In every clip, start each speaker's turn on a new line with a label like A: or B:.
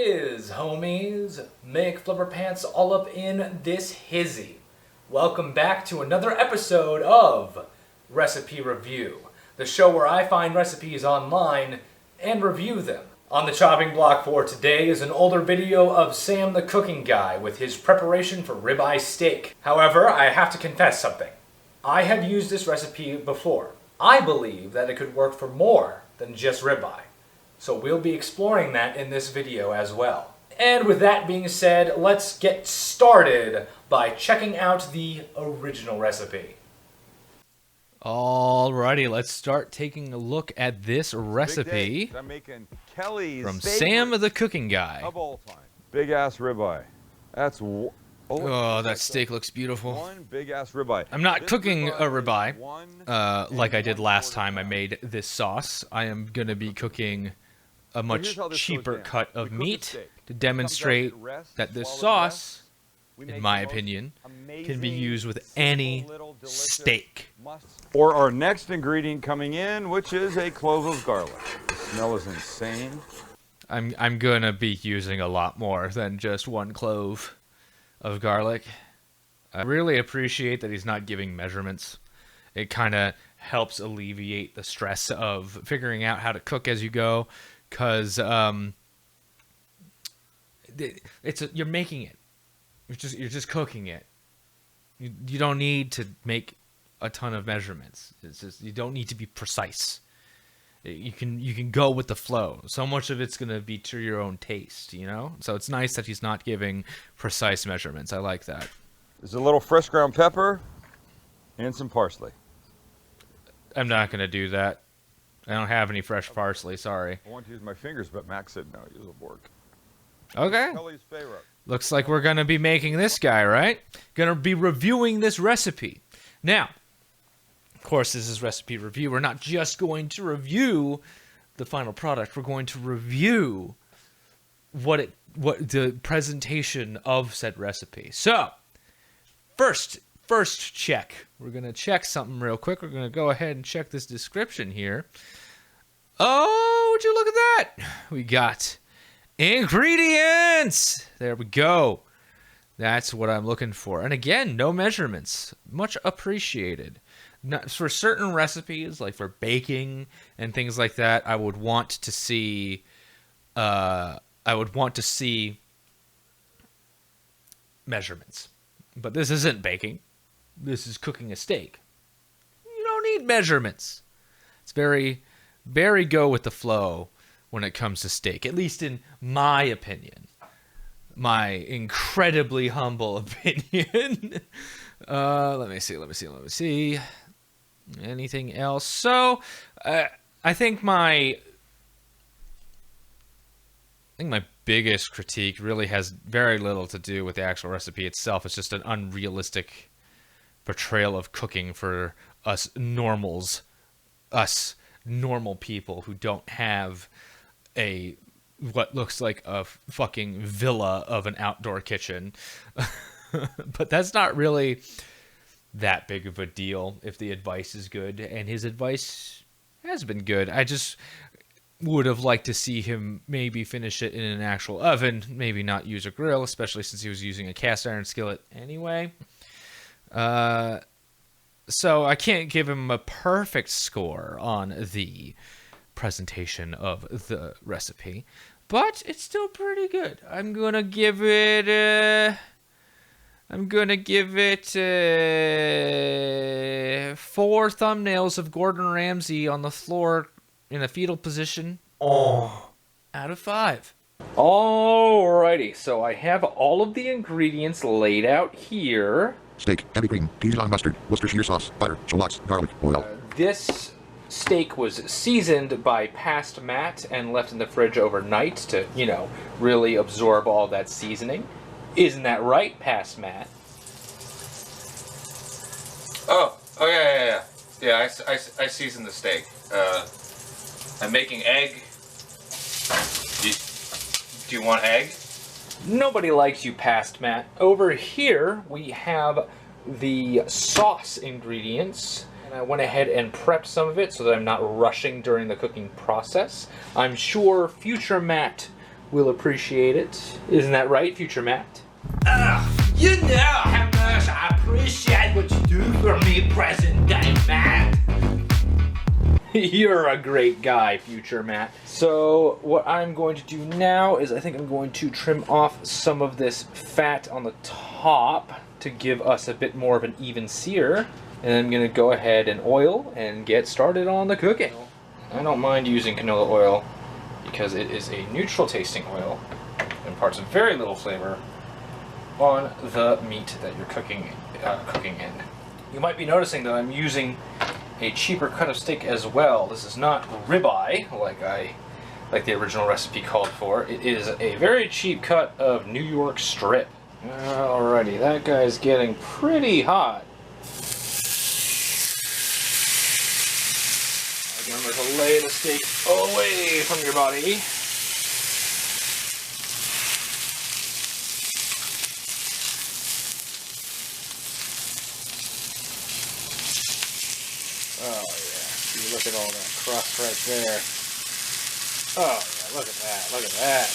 A: is, homies? Make flipper pants all up in this hizzy. Welcome back to another episode of Recipe Review, the show where I find recipes online and review them. On the chopping block for today is an older video of Sam the cooking guy with his preparation for ribeye steak. However, I have to confess something. I have used this recipe before. I believe that it could work for more than just ribeye. So we'll be exploring that in this video as well. And with that being said, let's get started by checking out the original recipe.
B: Alrighty, let's start taking a look at this recipe
C: I'm making Kelly's
B: from Sam the cooking guy.
C: of all time. Big ass ribeye. That's
B: Oh, that steak looks beautiful.
C: one big ass ribeye.
B: I'm not
C: This
B: cooking a ribeye
C: is one
B: like I did
C: and
B: last
C: 1/4
B: time I
C: pound.
B: made this sauce. I am going to be cooking a much
C: here's how this goes
B: cheaper
C: down.
B: cut
C: We
B: of
C: cook the
B: meat
C: steak.
B: to
C: It
B: demonstrate
C: comes out, it rests,
B: that this
C: swallows
B: sauce,
C: We
B: in
C: make
B: my
C: the most
B: opinion, can be
C: amazing,
B: used with
C: simple,
B: any
C: little, delicious
B: steak.
C: For our next ingredient coming in, which is a clove of garlic. The smell is insane.
B: I'm going to be using a lot more than just one clove of garlic. I really appreciate that he's not giving measurements. It kind of helps alleviate the stress of figuring out how to cook as you go, because you're making it. You're just cooking it. You don't need to make a ton of measurements. It's just you don't need to be precise. You can go with the flow. So much of it's gonna be to your own taste, you know. So it's nice that he's not giving precise measurements. I like that.
C: There's a little fresh ground pepper and some parsley.
B: I'm not gonna do that. I don't have any fresh parsley. Sorry.
C: I want to use my fingers, but Max said no, use a fork.
B: Okay.
C: Kelly's favorite.
B: Looks like we're gonna be making this guy, right? Gonna be reviewing this recipe. Now, of course, this is recipe review. We're not just going to review the final product. We're going to review what the presentation of said recipe. So, first check. We're gonna check something real quick. We're gonna go ahead and check this description here. Oh, would you look at that? We got ingredients. There we go. That's what I'm looking for. And again, no measurements. Much appreciated. Not, for certain recipes, like for baking and things like that, I would want to see. Measurements. But this isn't baking. This is cooking a steak. You don't need measurements. It's very, very go with the flow when it comes to steak, at least in my opinion. My incredibly humble opinion. Let me see. Anything else? So, I think my biggest critique really has very little to do with the actual recipe itself. It's just an unrealistic portrayal of cooking for us normals, us normal people who don't have what looks like a fucking villa of an outdoor kitchen. But that's not really that big of a deal if the advice is good, and his advice has been good. I just would have liked to see him maybe finish it in an actual oven, maybe not use a grill, especially since he was using a cast iron skillet anyway. So I can't give him a perfect score on the presentation of the recipe, but it's still pretty good. I'm gonna give it 4 thumbnails of Gordon Ramsay on the floor in a fetal position. Out of 5. Alrighty, so I have all of the ingredients laid out here.
D: Steak, heavy cream, Dijon mustard, Worcestershire sauce, butter, shallots, garlic, oil.
A: This steak was seasoned by past Matt and left in the fridge overnight to, really absorb all that seasoning. Isn't that right, past Matt?
E: Oh yeah. Yeah, I seasoned the steak. I'm making egg. Do you want egg?
A: Nobody likes you, past Matt. Over here, we have the sauce ingredients. And I went ahead and prepped some of it so that I'm not rushing during the cooking process. I'm sure future Matt will appreciate it. Isn't that right, future Matt?
F: You know how much I appreciate what you do for me, present day Matt.
A: You're a great guy, future Matt. So what I'm going to do now is I think I'm going to trim off some of this fat on the top to give us a bit more of an even sear. And I'm going to go ahead and oil and get started on the cooking. I don't mind using canola oil because it is a neutral tasting oil and imparts very little flavor on the meat that you're cooking in. You might be noticing that I'm using a cheaper cut of steak as well. This is not ribeye like the original recipe called for. It is a very cheap cut of New York strip. Alrighty, that guy's getting pretty hot. Remember to lay the steak away from your body. Oh yeah, see, look at all that crust right there. Oh yeah, look at that, look at that.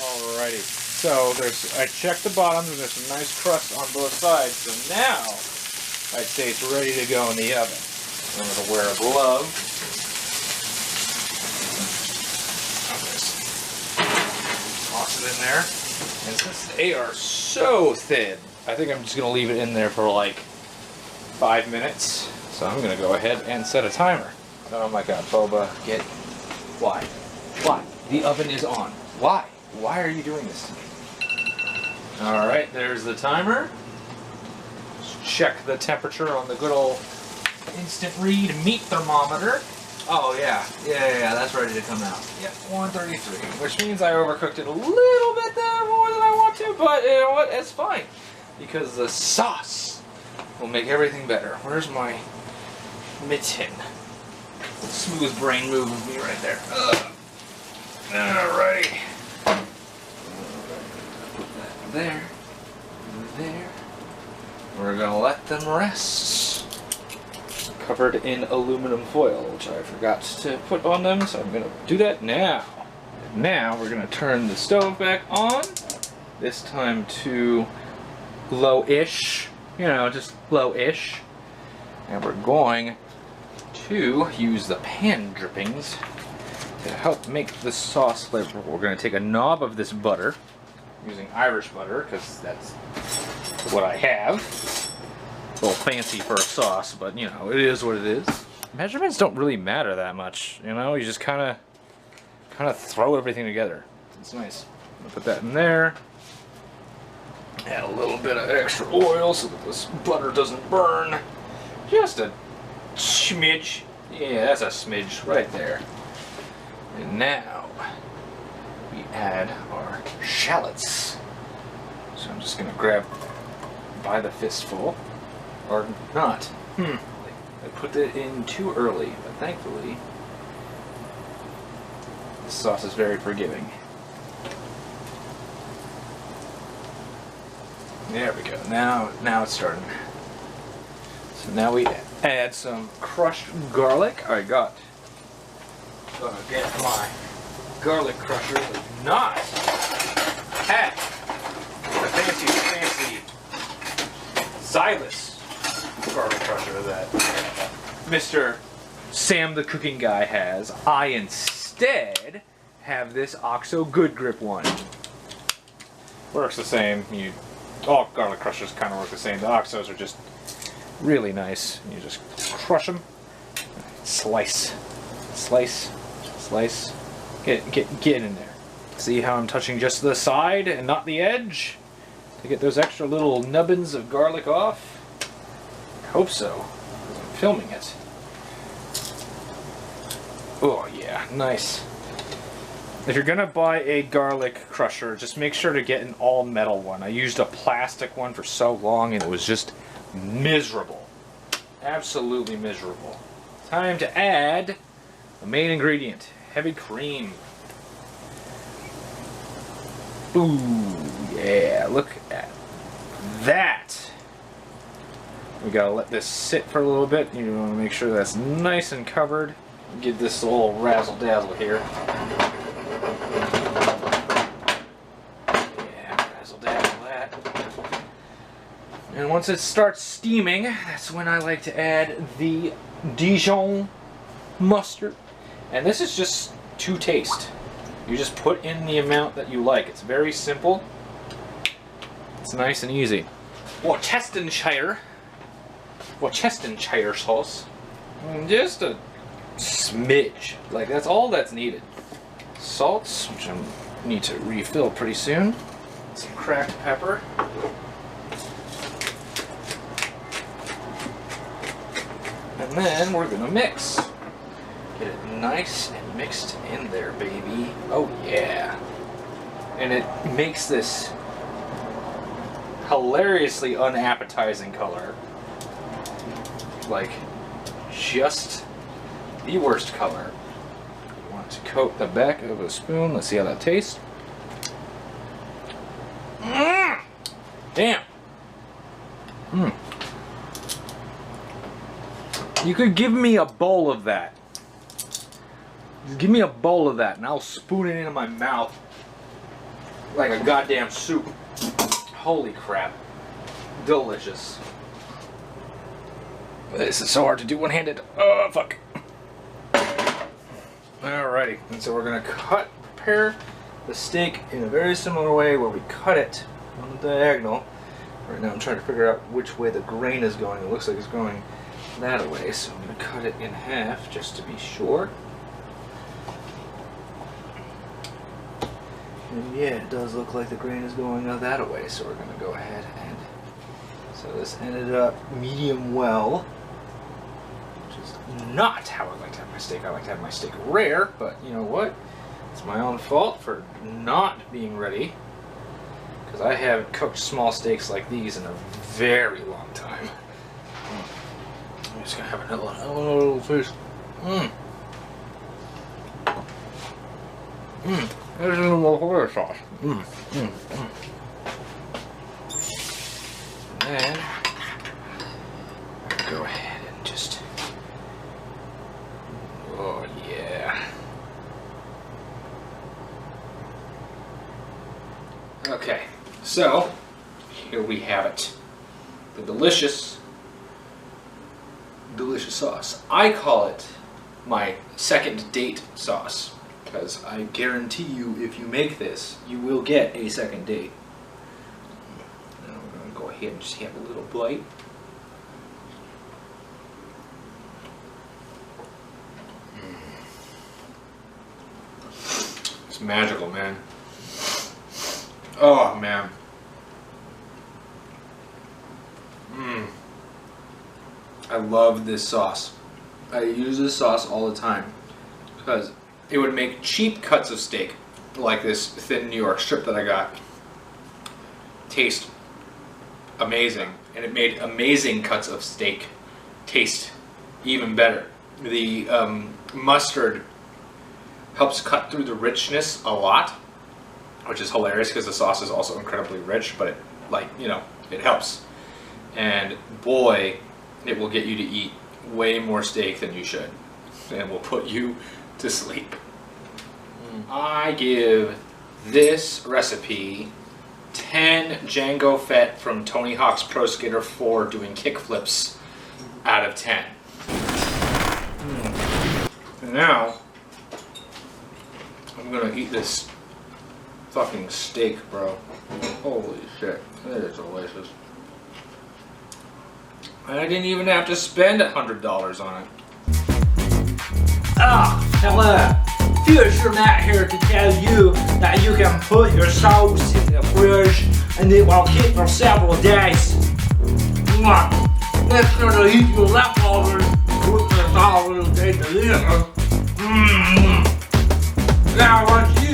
A: Alrighty, so I checked the bottoms and there's some nice crust on both sides, so now I'd say it's ready to go in the oven. I'm going to wear a glove. Toss it in there. And since they are so thin, I think I'm just going to leave it in there for like 5 minutes. So I'm going to go ahead and set a timer. Oh my god, Boba, why? Why? The oven is on. Why? Why are you doing this to me? Alright, there's the timer. Let's check the temperature on the good old instant read meat thermometer. Oh yeah, that's ready to come out. Yep, 133, which means I overcooked it a little bit there more than I want to, but you know what, it's fine. Because the sauce will make everything better. Where's my mitten? Smooth brain move of me right there. Alrighty. Put that there. We're gonna let them rest. Covered in aluminum foil, which I forgot to put on them, so I'm gonna do that now. Now we're gonna turn the stove back on. This time to low-ish, you know, just low-ish. And we're going to use the pan drippings to help make the sauce flavorful. We're going to take a knob of this butter, using Irish butter, because that's what I have. A little fancy for a sauce, but you know, it is what it is. Measurements don't really matter that much, you know, you just kind of throw everything together. It's nice. I'm going to put that in there. Add a little bit of extra oil so that this butter doesn't burn. Just a smidge. Yeah, that's a smidge right there. And now we add our shallots. So I'm just going to grab by the fistful. Or not. I put it in too early, but thankfully the sauce is very forgiving. There we go. Now it's starting. So now we add some crushed garlic. I got to get my garlic crusher, but not have the fancy Silas garlic crusher that Mr. Sam the cooking guy has. I instead have this OXO Good Grip one. Works the same. All garlic crushers kind of work the same. The OXOs are just really nice. You just crush them, slice, slice, slice. Get in there. See how I'm touching just the side and not the edge to get those extra little nubbins of garlic off? I hope so, because I'm filming it. Oh yeah, nice. If you're gonna buy a garlic crusher, just make sure to get an all metal one. I used a plastic one for so long and it was just miserable. Absolutely miserable. Time to add the main ingredient, heavy cream. Ooh, yeah, look at that. We gotta let this sit for a little bit. You want to make sure that's nice and covered. Get this little razzle dazzle here. Yeah, razzle dazzle that. And once it starts steaming, that's when I like to add the Dijon Mustard. And this is just to taste. You just put in the amount that you like. It's very simple. It's nice and easy. Worcestershire sauce. Just a smidge. Like, that's all that's needed. Salts, which I need to refill pretty soon. Some cracked pepper. And then we're gonna mix. Get it nice and mixed in there, baby. Oh yeah. And it makes this hilariously unappetizing color. Like, just the worst color. You want to coat the back of a spoon. Let's see how that tastes. Damn. You could give me a bowl of that. Just give me a bowl of that and I'll spoon it into my mouth like a goddamn soup. Holy crap. Delicious. This is so hard to do one-handed. Oh, fuck. Alrighty, and so we're gonna prepare the steak in a very similar way where we cut it on the diagonal. Right now I'm trying to figure out which way the grain is going. It looks like it's going that way, so I'm gonna cut it in half just to be sure. And yeah, it does look like the grain is going that way, so we're gonna go ahead and... So this ended up medium well. Not how I like to have my steak. I like to have my steak rare, but you know what? It's my own fault for not being ready, because I haven't cooked small steaks like these in a very long time. I'm just gonna have another little fish. There's a little horror sauce. And then go ahead and just... Oh, yeah. Okay, so here we have it. The delicious sauce. I call it my second date sauce because I guarantee you if you make this, you will get a second date. Now we're going to go ahead and just have a little bite. It's magical, man. Oh, man. I love this sauce. I use this sauce all the time because it would make cheap cuts of steak, like this thin New York strip that I got, taste amazing. And it made amazing cuts of steak taste even better. The mustard helps cut through the richness a lot, which is hilarious because the sauce is also incredibly rich, but it, like, you know, it helps. And boy, it will get you to eat way more steak than you should, and will put you to sleep. I give this recipe 10 Django Fett from Tony Hawk's Pro Skater 4 doing kickflips out of 10. And now I'm gonna eat this fucking steak, bro. Holy shit, that is delicious. And I didn't even have to spend $100 on it.
F: Hello. Future Matt here to tell you that you can put your sauce in the fridge and it will keep for several days. Make sure to eat your leftovers with the sauce will stay delicious. Now what you